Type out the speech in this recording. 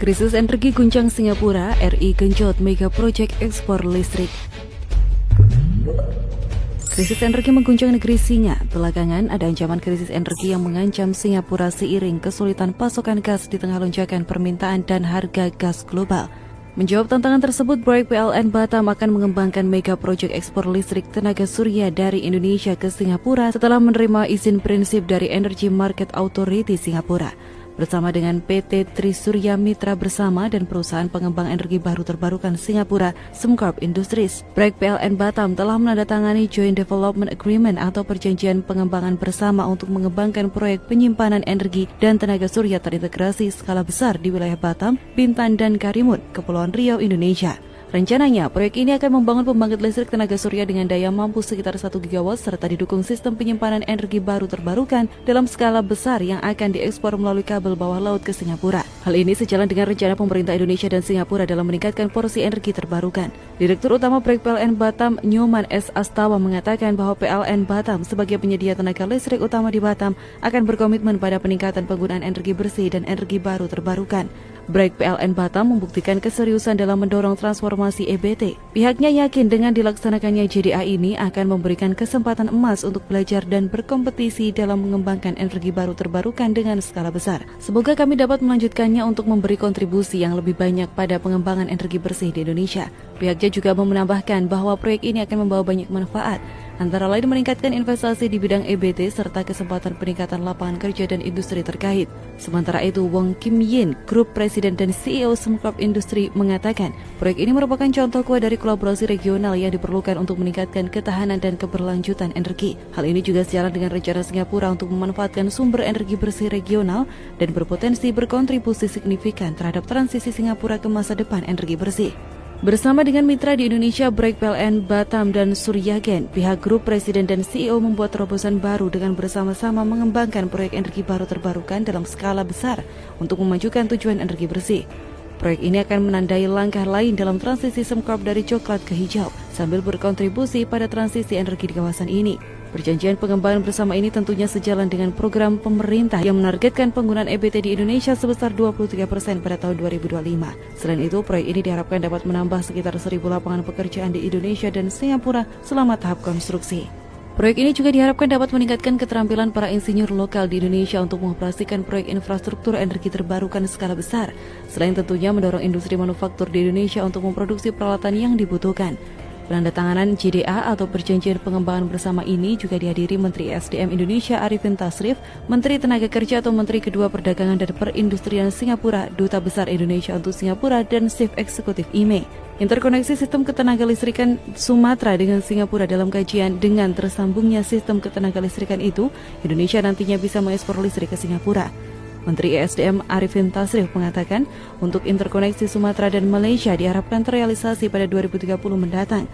Krisis energi guncang Singapura, RI genjot mega proyek ekspor listrik. Krisis energi mengguncang negeri Singa. Belakangan ada ancaman krisis energi yang mengancam Singapura seiring kesulitan pasokan gas di tengah lonjakan permintaan dan harga gas global. Menjawab tantangan tersebut, proyek PLN Batam akan mengembangkan mega proyek ekspor listrik tenaga surya dari Indonesia ke Singapura setelah menerima izin prinsip dari Energy Market Authority Singapura. Bersama dengan PT Trisurya Mitra Bersama dan perusahaan pengembang energi baru terbarukan Singapura, Sembcorp Industries, proyek PLN Batam telah menandatangani Joint Development Agreement atau perjanjian pengembangan bersama untuk mengembangkan proyek penyimpanan energi dan tenaga surya terintegrasi skala besar di wilayah Batam, Bintan, dan Karimun, Kepulauan Riau, Indonesia. Rencananya, proyek ini akan membangun pembangkit listrik tenaga surya dengan daya mampu sekitar 1 gigawatt serta didukung sistem penyimpanan energi baru terbarukan dalam skala besar yang akan diekspor melalui kabel bawah laut ke Singapura. Hal ini sejalan dengan rencana pemerintah Indonesia dan Singapura dalam meningkatkan porsi energi terbarukan. Direktur Utama Proyek PLN Batam, Nyoman S. Astawa, mengatakan bahwa PLN Batam sebagai penyedia tenaga listrik utama di Batam akan berkomitmen pada peningkatan penggunaan energi bersih dan energi baru terbarukan. Proyek PLN Batam membuktikan keseriusan dalam mendorong transformasi EBT. Pihaknya yakin dengan dilaksanakannya JDA ini akan memberikan kesempatan emas untuk belajar dan berkompetisi dalam mengembangkan energi baru terbarukan dengan skala besar. Semoga kami dapat melanjutkannya untuk memberi kontribusi yang lebih banyak pada pengembangan energi bersih di Indonesia. Pihaknya juga menambahkan bahwa proyek ini akan membawa banyak manfaat, antara lain meningkatkan investasi di bidang EBT serta kesempatan peningkatan lapangan kerja dan industri terkait. Sementara itu, Wong Kim Yin, Grup Presiden dan CEO Sembcorp Industri, mengatakan proyek ini merupakan contoh kuat dari kolaborasi regional yang diperlukan untuk meningkatkan ketahanan dan keberlanjutan energi. Hal ini juga sejalan dengan rencana Singapura untuk memanfaatkan sumber energi bersih regional dan berpotensi berkontribusi signifikan terhadap transisi Singapura ke masa depan energi bersih. Bersama dengan mitra di Indonesia, proyek PLN Batam dan Suryagen, pihak Grup Presiden dan CEO membuat terobosan baru dengan bersama-sama mengembangkan proyek energi baru terbarukan dalam skala besar untuk memajukan tujuan energi bersih. Proyek ini akan menandai langkah lain dalam transisi Sembcorp dari coklat ke hijau, sambil berkontribusi pada transisi energi di kawasan ini. Perjanjian pengembangan bersama ini tentunya sejalan dengan program pemerintah yang menargetkan penggunaan EBT di Indonesia sebesar 23% pada tahun 2025. Selain itu, proyek ini diharapkan dapat menambah sekitar 1.000 lapangan pekerjaan di Indonesia dan Singapura selama tahap konstruksi. Proyek ini juga diharapkan dapat meningkatkan keterampilan para insinyur lokal di Indonesia untuk mengoperasikan proyek infrastruktur energi terbarukan skala besar, selain tentunya mendorong industri manufaktur di Indonesia untuk memproduksi peralatan yang dibutuhkan. Penandatanganan JDA atau Perjanjian Pengembangan Bersama ini juga dihadiri Menteri SDM Indonesia Arifin Tasrif, Menteri Tenaga Kerja atau Menteri Kedua Perdagangan dan Perindustrian Singapura, Duta Besar Indonesia untuk Singapura, dan Chief Eksekutif IMEI. Interkoneksi sistem ketenaga listrikan Sumatera dengan Singapura dalam kajian dengan tersambungnya sistem ketenaga listrikan itu, Indonesia nantinya bisa mengekspor listrik ke Singapura. Menteri ESDM Arifin Tasrif mengatakan untuk interkoneksi Sumatera dan Malaysia diharapkan terrealisasi pada 2030 mendatang.